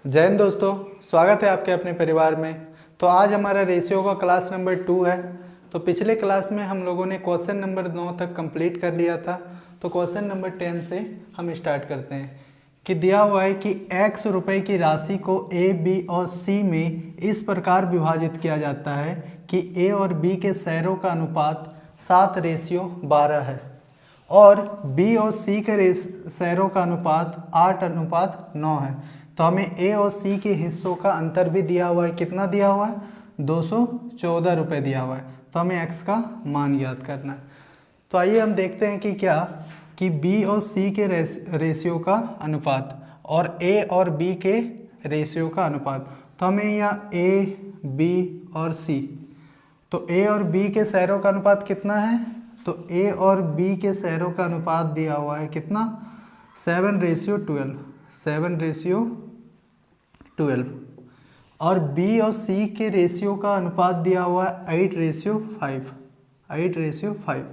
जय हिंद दोस्तों, स्वागत है आपके अपने परिवार में। तो आज हमारा रेशियो का क्लास नंबर 2 है। तो पिछले क्लास में हम लोगों ने क्वेश्चन नंबर 9 तक कंप्लीट कर लिया था। तो क्वेश्चन नंबर 10 से हम स्टार्ट करते हैं कि दिया हुआ है कि x रुपए की राशि को a, b और c में इस प्रकार विभाजित किया जाता है कि a और b के शेयरों का अनुपात 7:12 है और b और c के शेयरों का अनुपात 8:9 है। तो हमें a और c के हिस्सों का अंतर भी दिया हुआ है। कितना दिया हुआ है? 214 रुपये दिया हुआ है। तो हमें x का मान ज्ञात करना है। तो आइए हम देखते हैं कि क्या कि b और c के रेशियो का अनुपात और a और b के रेशियो का अनुपात। तो हमें यहाँ a, b और c, तो a और b के शेयरों का अनुपात कितना है? तो a और b के शेयरों का अनुपात दिया हुआ है कितना? 7:12, 7:12। और b और c के रेशियो का अनुपात दिया हुआ है 8:5, 8:5।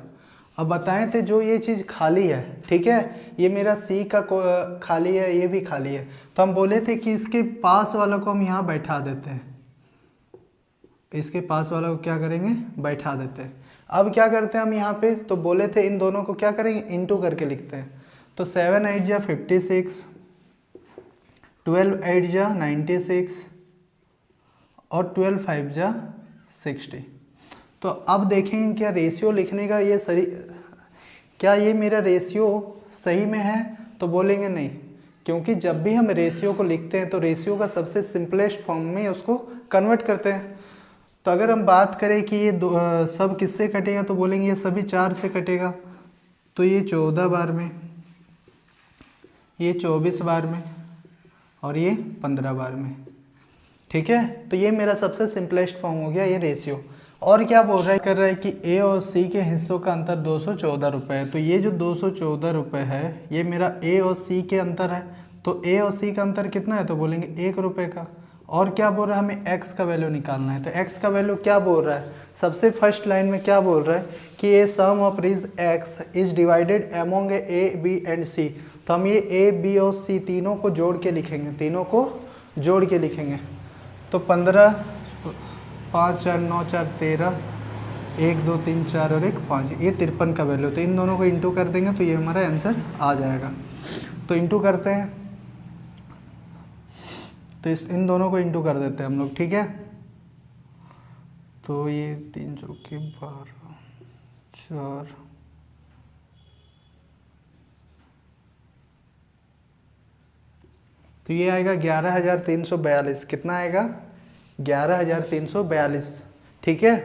अब बताएं थे जो ये चीज़ खाली है, ठीक है, ये मेरा c का खाली है, ये भी खाली है। तो हम बोले थे कि इसके पास वालों को हम यहाँ बैठा देते हैं, इसके पास वाला को क्या करेंगे? बैठा देते हैं। अब क्या करते हैं हम यहाँ पे? तो बोले थे इन दोनों को क्या करेंगे? इंटू करके लिखते हैं। तो 7 8 56, 12 8 96 और 12 5 60। तो अब देखेंगे क्या रेशियो लिखने का ये सही, क्या ये मेरा रेशियो सही में है? तो बोलेंगे नहीं, क्योंकि जब भी हम रेशियो को लिखते हैं तो रेशियो का सबसे सिंपलेस्ट फॉर्म में उसको कन्वर्ट करते हैं। तो अगर हम बात करें कि ये सब किससे कटेगा, तो बोलेंगे ये सभी 4 से कटेगा। तो ये 14 बार में, ये 24 बार में और ये 15 बार में, ठीक है। तो ये मेरा सबसे सिंपलेस्ट फॉर्म हो गया ये रेशियो। और क्या बोल रहा है? कर रहा है कि a और c के हिस्सों का अंतर 214 रुपये है। तो ये जो 214 रुपये है ये मेरा a और c के अंतर है। तो a और c का अंतर कितना है? तो बोलेंगे 1 रुपये का। और क्या बोल रहा है? हमें x का वैल्यू निकालना है। तो x का वैल्यू क्या बोल रहा है? सबसे फर्स्ट लाइन में क्या बोल रहा है कि ए सम ऑफ रिज x is divided among a, b and c। तो हम ये a, b और c तीनों को जोड़ के लिखेंगे, तीनों को जोड़ के लिखेंगे। तो 15, 5 4 9 4 13, 1 2 3 4 और 1 5, ये 53 का वैल्यू। तो इन दोनों को इंटू कर देंगे तो ये हमारा आंसर आ जाएगा। तो इंटू करते हैं, तो इन दोनों को इंटू कर देते हैं हम लोग, ठीक है। तो ये 3 चौके 12, 4, तो ये आएगा 11,342। कितना आएगा? 11,342, ठीक है।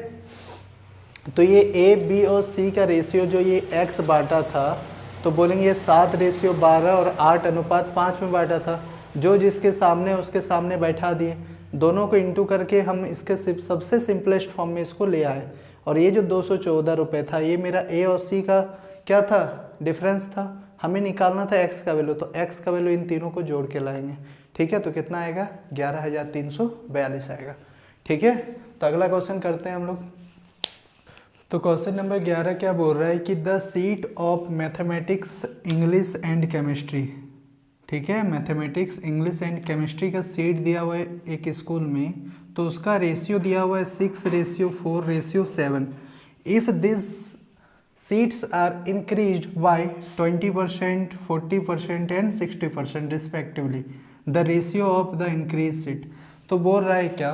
तो ये a, b और c का रेशियो जो ये x बांटा था, तो बोलेंगे ये 7:12 और 8:5 में बांटा था। जो जिसके सामने उसके सामने बैठा दिए, दोनों को इंटू करके हम इसके सबसे सिंपलेस्ट फॉर्म में इसको ले आए। और ये जो 214 रुपये था ये मेरा a और c का क्या था? डिफरेंस था। हमें निकालना था x का वैल्यू, तो x का वैल्यू इन तीनों को जोड़ के लाएंगे, ठीक है। तो कितना आएगा? 11,342 आएगा, ठीक है। तो अगला क्वेश्चन करते हैं हम लोग। तो क्वेश्चन नंबर 11 क्या बोल रहा है कि the seat of mathematics, English and chemistry, ठीक है, मैथमेटिक्स, इंग्लिश एंड केमिस्ट्री का सीट दिया हुआ है एक स्कूल में। तो उसका रेशियो दिया हुआ है 6:4:7। If this seats are increased by 20%, 40% and 60% respectively, the ratio of the increase seat. तो बोल रहा है क्या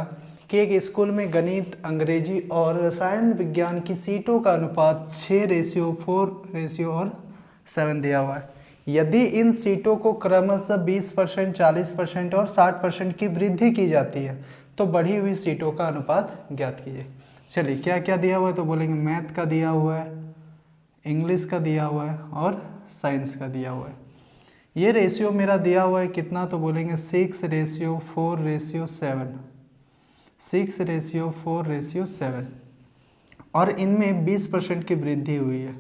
कि एक स्कूल में गणित, अंग्रेजी और रसायन विज्ञान की सीटों का अनुपात 6:4:7 दिया हुआ है। यदि इन सीटों को क्रमशः 20%, 40% और 60% की वृद्धि की जाती है तो बढ़ी हुई सीटों का अनुपात ज्ञात कीजिए। चलिए क्या क्या दिया हुआ है? तो बोलेंगे मैथ का दिया हुआ है, इंग्लिश का दिया हुआ है और साइंस का दिया हुआ है। ये रेशियो मेरा दिया हुआ है कितना? तो बोलेंगे 6:4:7, 6:4:7। और इनमें 20% की वृद्धि हुई है,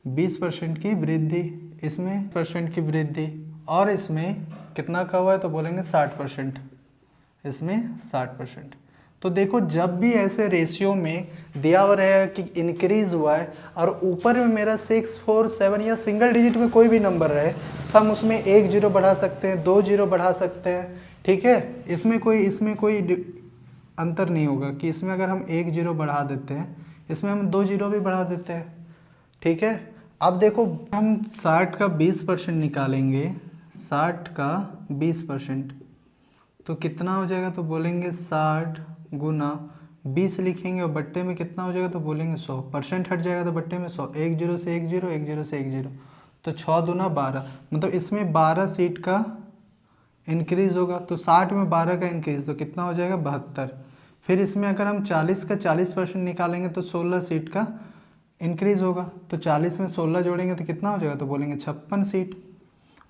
20% की वृद्धि, इसमें परसेंट की वृद्धि, और इसमें कितना का हुआ है? तो बोलेंगे 60%, इसमें 60%। तो देखो जब भी ऐसे रेशियो में दिया हुआ है कि इंक्रीज हुआ है और ऊपर में मेरा 6, 4, 7 या सिंगल डिजिट में कोई भी नंबर रहे तो हम उसमें 1 0 बढ़ा सकते हैं, 2 0 बढ़ा सकते हैं, ठीक है, इसमें कोई अंतर नहीं होगा कि इसमें अगर हम 1 जीरो बढ़ा देते हैं, इसमें हम 2 जीरो भी बढ़ा देते हैं। ठीक है, अब देखो हम 60 का 20% निकालेंगे, 60 का 20%, तो कितना हो जाएगा, तो बोलेंगे 60 गुना 20 लिखेंगे और बट्टे में कितना हो जाएगा, तो बोलेंगे 100, परसेंट हट जाएगा तो बट्टे में 100, 1 जीरो से 1 जीरो, 1 जीरो से 1 जीरो, तो 6 दूना 12, मतलब इसमें 12 सीट का इंक्रीज़ होगा, तो 60 में 12 का इंक्रीज़ तो कितना हो जाएगा, 72। फिर इसमें अगर हम 40 का 40% निकालेंगे तो 16 सीट का इंक्रीज़ होगा, तो 40 में 16 जोड़ेंगे तो कितना हो जाएगा, तो बोलेंगे 56 सीट।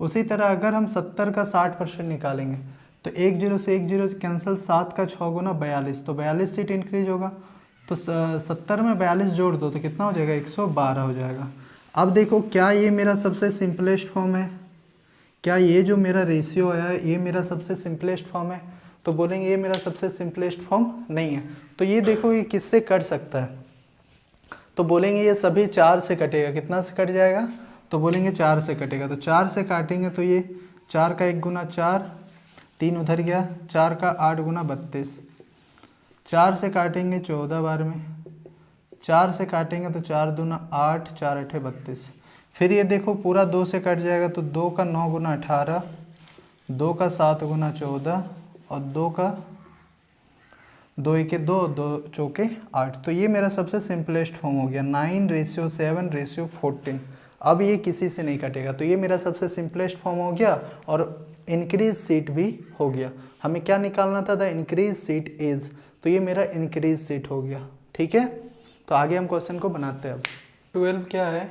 उसी तरह अगर हम 70 का 60% निकालेंगे तो 1 जीरो से 1 जीरो कैंसिल, 7 का 6 गुना 42, तो 42 सीट इंक्रीज होगा, तो 70 में 42 जोड़ दो तो कितना हो जाएगा, 112 हो जाएगा। अब देखो क्या ये मेरा सबसे सिंपलेस्ट फॉर्म है, क्या ये जो मेरा रेशियो है ये मेरा सबसे सिंपलेस्ट फॉर्म है, तो बोलेंगे ये मेरा सबसे सिंपलेस्ट फॉर्म नहीं है। तो ये देखो ये किससे कट सकता है, तो बोलेंगे ये सभी 4 से कटेगा, कितना से कट जाएगा, तो बोलेंगे 4 से कटेगा, तो 4 से काटेंगे तो ये 4 का 1 गुना 4, 3 उधर गया, 4 का 8 गुना 32, 4 से काटेंगे 14 बार में, 4 से काटेंगे तो 4 दूना 8, 4 अठे 32, फिर ये देखो पूरा 2 से कट जाएगा, तो 2 का 9 गुना 18, 2 का 7 गुना 14 और 2 का 2 एके 2, 2 चौके 8, तो ये मेरा सबसे सिंपलेस्ट फॉर्म हो गया 9:7:14। अब ये किसी से नहीं कटेगा, तो ये मेरा सबसे सिंपलेस्ट फॉर्म हो गया और इंक्रीज सीट भी हो गया। हमें क्या निकालना था, द इंक्रीज सीट इज, तो ये मेरा इंक्रीज सीट हो गया। ठीक है, तो आगे हम क्वेश्चन को बनाते हैं। अब 12 क्या है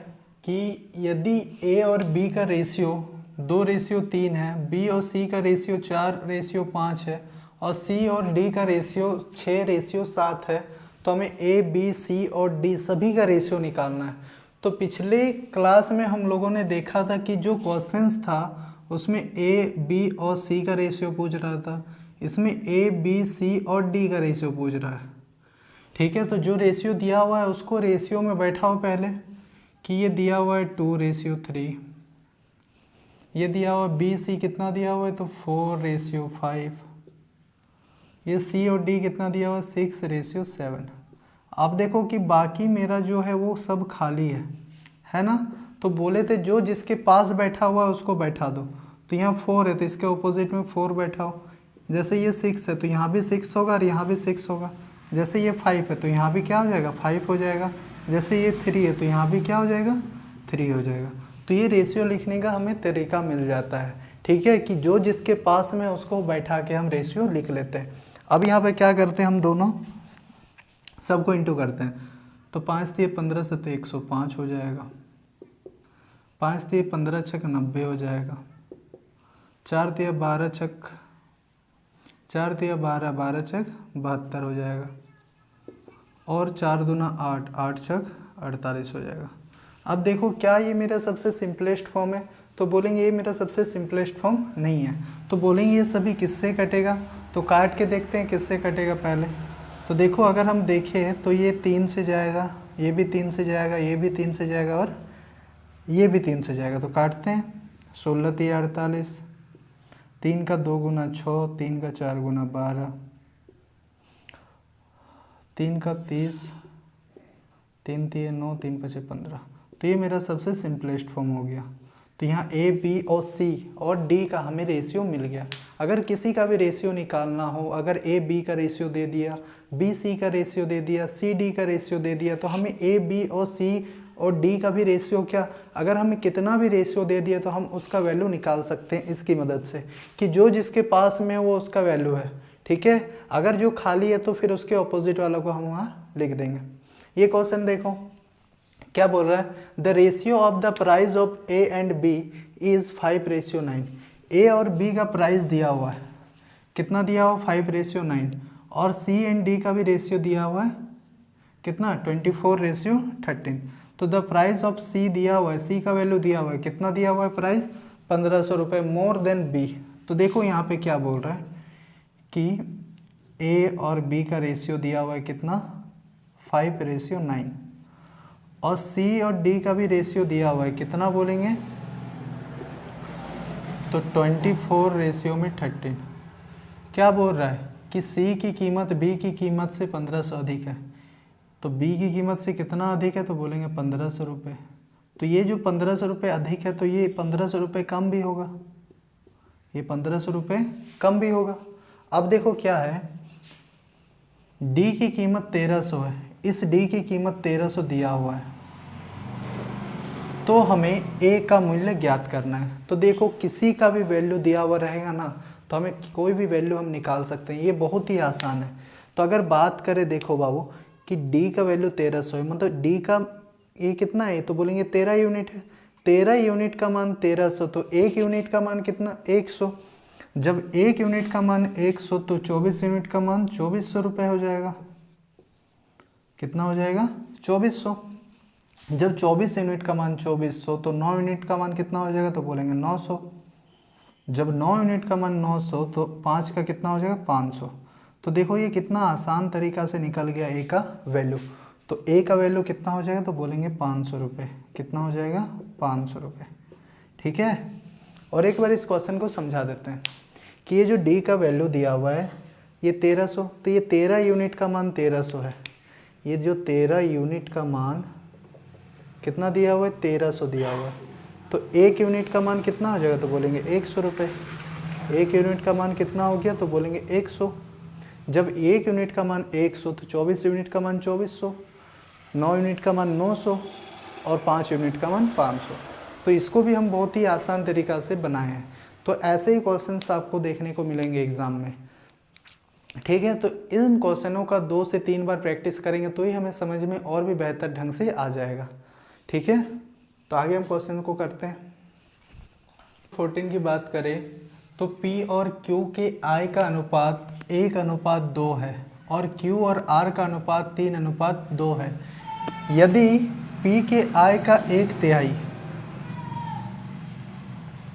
कि यदि ए और बी का रेशियो 2:3 है, बी और सी का रेशियो 4:5 है और सी और डी का रेशियो 6:7 है, तो हमें ए बी सी और डी सभी का रेशियो निकालना है। तो पिछले क्लास में हम लोगों ने देखा था कि जो क्वेश्चंस था उसमें ए बी और सी का रेशियो पूछ रहा था, इसमें ए बी सी और डी का रेशियो पूछ रहा है। ठीक है, तो जो रेशियो दिया हुआ है उसको रेशियो में बैठाओ पहले, कि ये दिया हुआ है 2:3, ये दिया हुआ है बी सी कितना दिया हुआ है, तो 4:5, ये सी और डी कितना दिया हुआ है, 6:7। आप देखो कि बाकी मेरा जो है वो सब खाली है ना, तो बोले थे जो जिसके पास बैठा हुआ है उसको बैठा दो, तो यहाँ 4 है तो इसके ऑपोजिट में 4 बैठाओ, जैसे ये 6 है तो यहाँ भी 6 होगा और यहाँ भी 6 होगा, जैसे ये 5 है तो यहाँ भी क्या हो जाएगा, 5 हो जाएगा, जैसे ये 3 है तो यहाँ भी क्या हो जाएगा, 3 हो जाएगा। तो ये रेशियो लिखने का हमें तरीका मिल जाता है। ठीक है, कि जो जिसके पास में उसको बैठा के हम रेशियो लिख लेते हैं। अब यहाँ पे क्या करते हैं, हम दोनों सबको इंटू करते हैं, तो 5×3 = 15 से तो 105 हो जाएगा, 5×3 = 15 छक 90 हो जाएगा, 4×3 = 12 छक 4×3 = 12 12 छक 72 हो जाएगा, और 4×2 = 8 8 छक 48 हो जाएगा। अब देखो क्या ये मेरा सबसे सिंपलेस्ट फॉर्म है, तो बोलेंगे ये मेरा सबसे सिंपलेस्ट फॉर्म नहीं है, तो बोलेंगे ये सभी किससे कटेगा, तो काट के देखते हैं किससे कटेगा पहले। तो देखो अगर हम देखें तो ये 3 से जाएगा, ये भी 3 से जाएगा, ये भी 3 से जाएगा और ये भी 3 से जाएगा, तो काटते हैं। 16×3 = 48, 3 का 2 गुना 6, 3 का 4 गुना 12, 3 का 30, 3 3 9, 3 5 15, तो ये मेरा सबसे सिंपलेस्ट फॉर्म हो गया। तो यहाँ ए बी और सी और डी का हमें रेशियो मिल गया। अगर किसी का भी रेशियो निकालना हो, अगर ए बी का रेशियो दे दिया, बी सी का रेशियो दे दिया, सी डी का रेशियो दे दिया, तो हमें ए बी और सी और डी का भी रेशियो क्या, अगर हमें कितना भी रेशियो दे दिया तो हम उसका वैल्यू निकाल सकते हैं इसकी मदद से, कि जो जिसके पास में वो उसका वैल्यू है। ठीक है, अगर जो खाली है तो फिर उसके ऑपोजिट वाला को हम वहाँ लिख देंगे। ये क्वेश्चन देखो क्या बोल रहा है, the ratio of the price of A and B is 5:9। A और बी का प्राइस दिया हुआ है, कितना दिया हुआ, 5:9, और सी एंड डी का भी रेशियो दिया हुआ है कितना, 24:13। तो द प्राइस ऑफ सी दिया हुआ है, सी का वैल्यू दिया हुआ है, कितना दिया हुआ है प्राइस, 1500 रुपये, मोर देन बी। तो देखो यहाँ पे क्या बोल रहा है कि ए और बी का रेशियो दिया हुआ है कितना, 5:9, और सी और डी का भी रेशियो दिया हुआ है कितना बोलेंगे, तो 24:13। क्या बोल रहा है कि सी की कीमत बी की कीमत से 1500 अधिक है, तो बी की कीमत से कितना अधिक है, तो बोलेंगे 1500 रुपये। तो ये जो 1500 रुपये अधिक है तो ये 1500 रुपये कम भी होगा, ये 1500 रुपये कम भी होगा। अब देखो क्या है, डी की कीमत 1300 है, इस डी की कीमत 1300 दिया हुआ है, तो हमें ए का मूल्य ज्ञात करना है। तो देखो किसी का भी वैल्यू दिया हुआ रहेगा ना, तो हमें कोई भी वैल्यू हम निकाल सकते हैं, ये बहुत ही आसान है। तो अगर बात करें देखो बाबू कि डी का वैल्यू 1300 है, मतलब डी का ये कितना है, तो बोलेंगे 13 यूनिट है, 13 यूनिट का मान 1300, तो 1 यूनिट का मान कितना 100। जब 1 यूनिट का मान 100 तो 24 यूनिट का मान 2400 रुपये हो जाएगा। कितना हो जाएगा 2400। जब 24 यूनिट का मान 2400 तो 9 यूनिट का मान कितना हो जाएगा, तो बोलेंगे 900। जब 9 यूनिट का मान 900 तो 5 का कितना हो जाएगा 500। तो देखो ये कितना आसान तरीका से निकल गया ए का वैल्यू। तो ए का वैल्यू कितना हो जाएगा, तो बोलेंगे 500 रुपये। कितना हो जाएगा 500 रुपये। ठीक है, और एक बार इस क्वेश्चन को समझा देते हैं कि ये जो डी का वैल्यू दिया हुआ है ये 1300, तो ये 13 यूनिट का मान 1300 है। ये जो 13 यूनिट का मान कितना दिया हुआ है 1300 दिया हुआ है, तो 1 यूनिट का मान कितना हो जाएगा, तो बोलेंगे 100 रुपये। 1 यूनिट का मान कितना हो गया, तो बोलेंगे 100। जब 1 यूनिट का मान 100 तो 24 यूनिट का मान 2400, 9 यूनिट का मान 900 और 5 यूनिट का मान 500। तो इसको भी हम बहुत ही आसान तरीक़ा से बनाए हैं। तो ऐसे ही क्वेश्चंस आपको देखने को मिलेंगे एग्ज़ाम में। ठीक है, तो इन क्वेश्चनों का 2 से 3 बार प्रैक्टिस करेंगे तो ही हमें समझ में और भी बेहतर ढंग से आ जाएगा। ठीक है, तो आगे हम क्वेश्चन को करते हैं। 14 की बात करें तो P और Q के I का अनुपात 1:2 है और Q और R का अनुपात 3:2 है। यदि P के I का 1/3,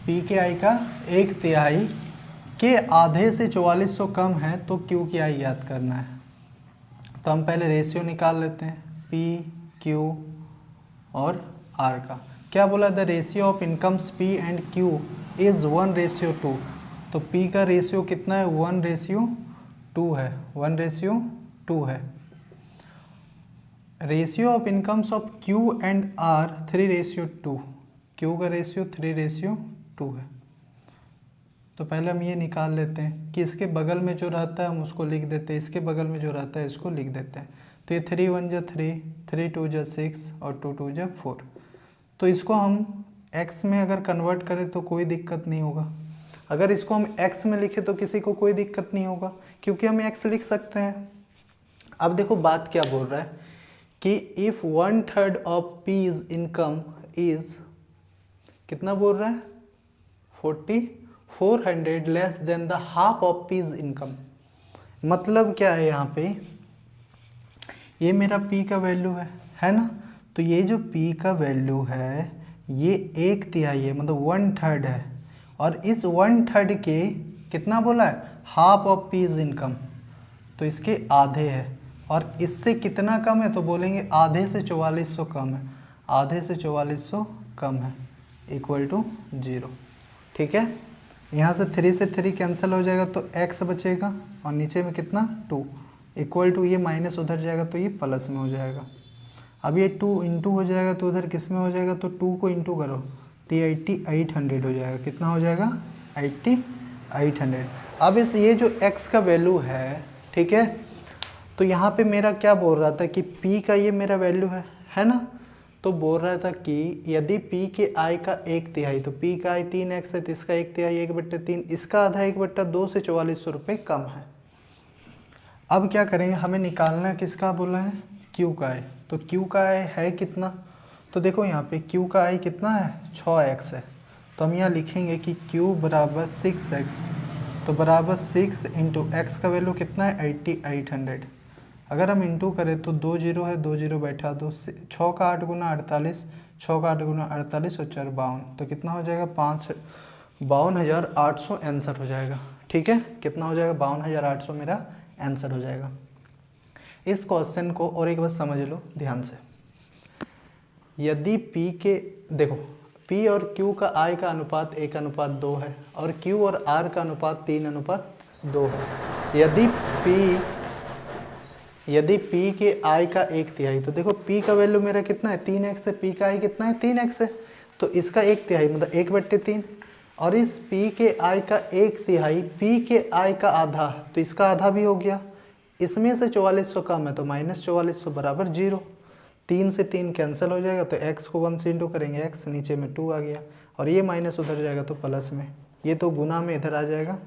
P के I का 1/3 के आधे से 4400 कम है तो Q की I याद करना है। तो हम पहले रेशियो निकाल लेते हैं P, Q और R का। क्या बोला, the ratio of incomes P and Q is 1:2। तो P का रेशियो कितना है 1:2 है, 1:2 है। Ratio of incomes of Q and R 3:2। Q का रेशियो 3:2 है। तो पहले हम ये निकाल लेते हैं कि इसके बगल में जो रहता है हम उसको लिख देते हैं, इसके बगल में जो रहता है इसको लिख देते हैं। तो ये 3 1 जा 3, 3 2 जा 6 और 2 2 जा 4। तो इसको हम x में अगर कन्वर्ट करें तो कोई दिक्कत नहीं होगा। अगर इसको हम x में लिखें तो किसी को कोई दिक्कत नहीं होगा क्योंकि हम x लिख सकते हैं। अब देखो बात क्या बोल रहा है कि if 1/3 of P's income is, कितना बोल रहा है 400 less than the half of P's income. मतलब क्या है यहाँ पे, ये मेरा P का वैल्यू है ना। तो ये जो P का वैल्यू है ये 1/3 है, मतलब 1/3 है। और इस 1/3 के कितना बोला है हाफ ऑफ P's इनकम, तो इसके आधे है। और इससे कितना कम है, तो बोलेंगे आधे से 4400 कम है, आधे से 4400 कम है, इक्वल टू 0। ठीक है, यहाँ से 3 से 3 कैंसिल हो जाएगा तो x बचेगा और नीचे में कितना 2, इक्वल टू ये माइनस उधर जाएगा तो ये प्लस में हो जाएगा। अब ये 2 इंटू हो जाएगा तो उधर किस में हो जाएगा, तो 2 को इंटू करो तो ये 8800 हो जाएगा। कितना हो जाएगा 8800। अब इस ये जो x का वैल्यू है, ठीक है, तो यहाँ पे मेरा क्या बोल रहा था कि P का ये मेरा वैल्यू है ना। तो बोल रहा था कि यदि P के I का 1/3, तो P का I 3x है तो इसका 1/3 1/3, इसका आधा 1/2 से 4400 रुपये कम है। अब क्या करेंगे, हमें निकालना किसका बोला है Q का I। तो Q का I है कितना, तो देखो यहाँ पे Q का I कितना है 6x है। तो हम यहाँ लिखेंगे कि Q बराबर 6x, तो बराबर 6 इंटू x का वैल्यू कितना है 8800। अगर हम इंटू करें तो 2 0 है, 2 0 बैठा, 2 6 का 8 गुना 48, 6 का 8 गुना 48 और 4 52, तो कितना हो जाएगा 52,800 आंसर हो जाएगा। ठीक है, कितना हो जाएगा 52,800 मेरा आंसर हो जाएगा। इस क्वेश्चन को और एक बार समझ लो ध्यान से। यदि P के देखो P और Q का I का अनुपात 1:2 है और Q और R का अनुपात 3:2 2 है। यदि P के I का 1/3, तो देखो P का वैल्यू मेरा कितना है 3x है, P का I कितना है 3x है, तो इसका 1/3 मतलब 1/3, और इस P के I का 1/3 P के I का आधा, तो इसका आधा भी हो गया। इसमें से 4400 कम है तो -4400 बराबर 0। 3 से 3 कैंसिल हो जाएगा, तो x को 1 से इंटू करेंगे x, नीचे में 2 आ गया, और ये माइनस उधर जाएगा तो प्लस में, ये तो गुना में इधर आ जाएगा।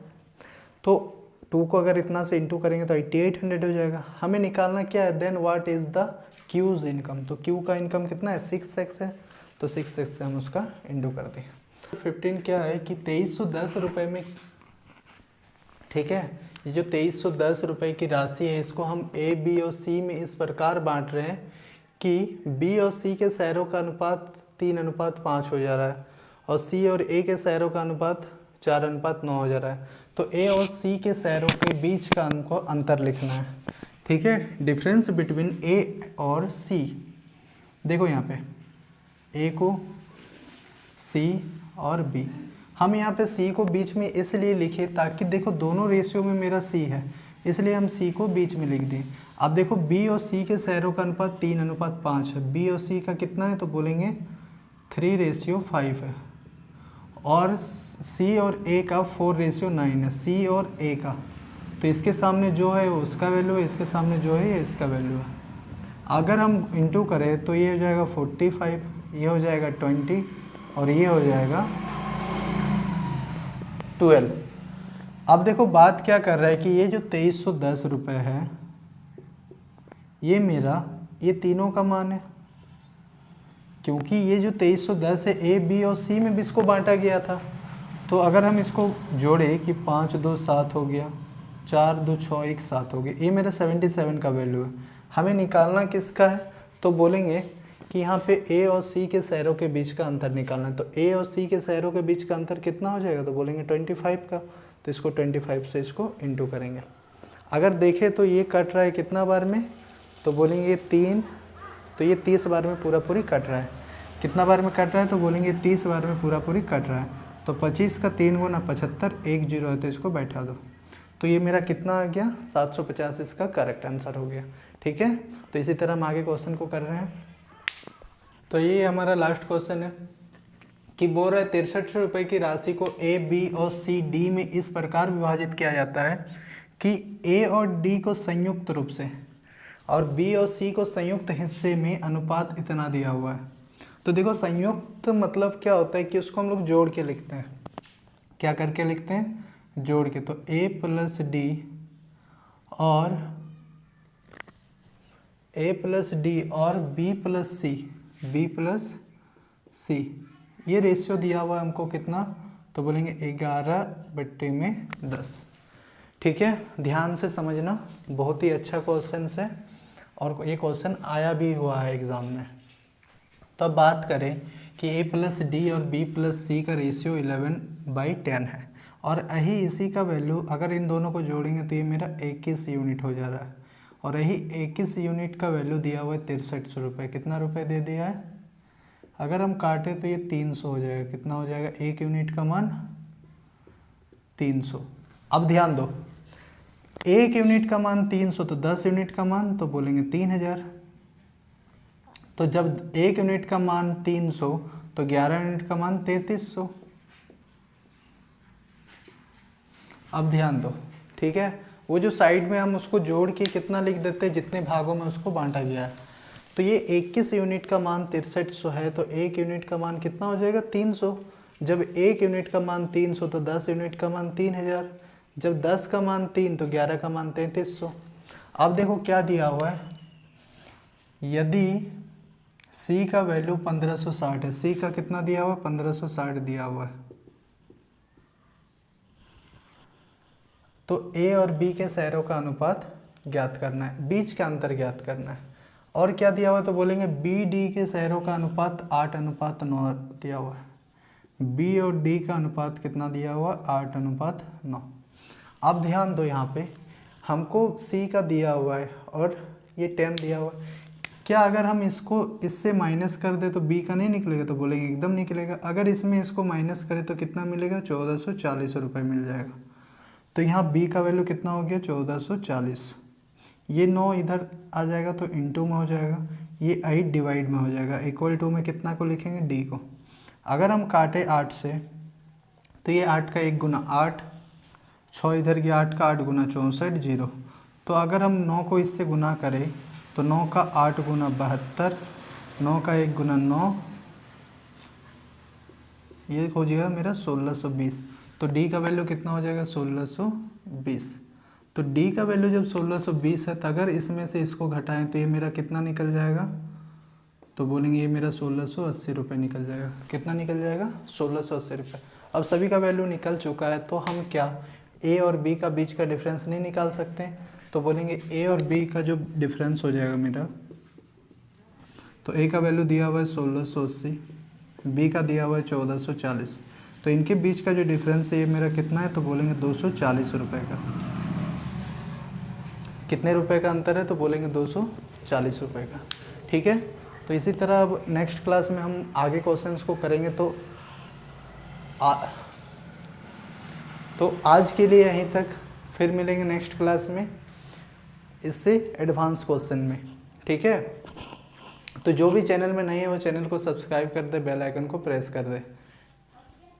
तो 2 को अगर इतना से इंटू करेंगे तो 8800 हो जाएगा। हमें निकालना क्या है, then what is the Q's income, तो क्यू का इनकम कितना है 6x है, तो 6x से हम उसका इंटू कर दें। 15 क्या है कि 2310 रुपये में, ठीक है, ये जो 2310 रुपये की राशि है इसको हम A, B और C में इस प्रकार बांट रहे हैं कि B और C के शेयरों का अनुपात 3:5 हो जा रहा है, और C और A के शेयरों का अनुपात 4:9 हो जा रहा है। तो A और C के शेयरों के बीच का हमको अंतर लिखना है, ठीक है, डिफरेंस बिटवीन A और C। देखो यहाँ पे A को C और B, हम यहाँ पे C को बीच में इसलिए लिखे ताकि देखो दोनों रेशियो में मेरा C है, इसलिए हम C को बीच में लिख दें। अब देखो B और C के शेयरों का अनुपात 3:5 है, B और C का कितना है तो बोलेंगे 3:5 है, और C और A का 4:9 है, C और A का, तो इसके सामने जो है वो उसका वैल्यू है, इसके सामने जो है ये इसका वैल्यू है। अगर हम इंटू करें तो ये हो जाएगा 45, ये हो जाएगा 20, और ये हो जाएगा 12। अब देखो बात क्या कर रहा है कि ये जो 2310 रुपये है ये मेरा, ये तीनों का मान है, क्योंकि ये जो 2310 है A, B और C में भी इसको बांटा गया था। तो अगर हम इसको जोड़े कि 5 2 7 हो गया, 4 2 6 1 7 हो गया, ये मेरा 77 का वैल्यू है। हमें निकालना किसका है, तो बोलेंगे कि यहाँ पे A और C के शेयरों के बीच का अंतर निकालना है। तो A और C के शेयरों के बीच का अंतर कितना हो जाएगा, तो बोलेंगे 25 का, तो इसको 25 से इसको इंटू करेंगे। अगर देखें तो ये कट रहा है कितना बार में, तो बोलेंगे 3, तो ये 30 बार में पूरा पूरी कट रहा है। कितना बार में कट रहा है, तो बोलेंगे 30 बार में पूरा पूरी कट रहा है। तो 25 का 3 गुना 75, 1 0 है तो इसको बैठा दो, तो ये मेरा कितना आ गया 750, इसका करेक्ट आंसर हो गया, ठीक है। तो इसी तरह हम आगे क्वेश्चन को कर रहे हैं। तो ये हमारा लास्ट क्वेश्चन है कि बोल रहा है 63 रुपये की राशि को A, B और C, D में इस प्रकार विभाजित किया जाता है कि A और D को संयुक्त रूप से और B और C को संयुक्त हिस्से में अनुपात इतना दिया हुआ है। तो देखो संयुक्त मतलब क्या होता है कि उसको हम लोग जोड़ के लिखते हैं, क्या करके लिखते हैं, जोड़ के। तो A प्लस D और B प्लस C, ये रेशियो दिया हुआ है हमको कितना, तो बोलेंगे 11/10, ठीक है। ध्यान से समझना, बहुत ही अच्छा क्वेश्चन है और ये क्वेश्चन आया भी हुआ है एग्ज़ाम में। तो अब बात करें कि A प्लस D और B प्लस C का रेशियो 11/10 है, और यही इसी का वैल्यू अगर इन दोनों को जोड़ेंगे तो ये मेरा 21 यूनिट हो जा रहा है, और यही 21 यूनिट का वैल्यू दिया हुआ है 6300 रुपये। कितना रुपये दे दिया है, अगर हम काटे तो ये 300 हो जाएगा। कितना हो जाएगा, 1 यूनिट का मान 300। अब ध्यान दो, 1 यूनिट का मान 300, तो 10 यूनिट का मान तो बोलेंगे 3000। तो जब 1 यूनिट का मान 300 तो 11 यूनिट का मान 3300। अब ध्यान दो, ठीक है, वो जो साइड में हम उसको जोड़ के कितना लिख देते हैं, जितने भागों में उसको बांटा गया है। तो ये 21 यूनिट का मान 6300 है, तो 1 यूनिट का मान कितना हो जाएगा 300। जब 1 यूनिट का मान 300 तो 10 यूनिट का मान 3000। जब 10 का मान 3 तो 11 का मान 3300। अब देखो क्या दिया हुआ है, यदि C का वैल्यू 1560 है, C का कितना दिया हुआ है 1560 दिया हुआ है, तो A और B के शेयरों का अनुपात ज्ञात करना है, बीच का अंतर ज्ञात करना है। और क्या दिया हुआ है, तो बोलेंगे BD के शेयरों का अनुपात 8:9 दिया हुआ है। B और D का अनुपात कितना दिया हुआ, 8:9। अब ध्यान दो, यहाँ पे हमको C का दिया हुआ है और ये 10 दिया हुआ है। क्या अगर हम इसको इससे माइनस कर दे तो B का नहीं निकलेगा, तो बोलेंगे एकदम निकलेगा। अगर इसमें इसको माइनस करें तो कितना मिलेगा, 1440 रुपये मिल जाएगा। तो यहाँ बी का वैल्यू कितना हो गया 1440। ये 9 इधर आ जाएगा तो इनटू में हो जाएगा, ये 8 डिवाइड में हो जाएगा, इक्वल टू में कितना को लिखेंगे डी को। अगर हम काटे 8 से तो ये 8 का 1 गुना 8, 6 इधर गया 8 का 8 गुना 64 0। तो अगर हम 9 को इससे गुना करें तो 9 का 8 गुना 72, 9 का 1 गुना 9, ये हो जाएगा मेरा 1620। तो डी का वैल्यू कितना हो जाएगा 1620। तो डी का वैल्यू जब 1620 है तो अगर इसमें से इसको घटाएं तो ये मेरा कितना निकल जाएगा, तो बोलेंगे ये मेरा 1680 रुपये निकल जाएगा। कितना निकल जाएगा 1680 रुपये। अब सभी का वैल्यू निकल चुका है तो हम क्या ए और बी का बीच का डिफरेंस नहीं निकाल सकते, तो बोलेंगे ए और बी का जो डिफरेंस हो जाएगा मेरा, तो ए का वैल्यू दिया हुआ है 1680, बी का दिया हुआ है 1440, तो इनके बीच का जो डिफरेंस है ये मेरा कितना है, तो बोलेंगे 240 रुपये का। कितने रुपए का अंतर है, तो बोलेंगे 240 रुपये का। ठीक है, तो इसी तरह अब नेक्स्ट क्लास में हम आगे क्वेश्चंस को करेंगे। तो आज के लिए यहीं तक, फिर मिलेंगे नेक्स्ट क्लास में इससे एडवांस क्वेश्चन में। ठीक है, तो जो भी चैनल में नहीं है वो चैनल को सब्सक्राइब कर दे, बेल आइकन को प्रेस कर दे।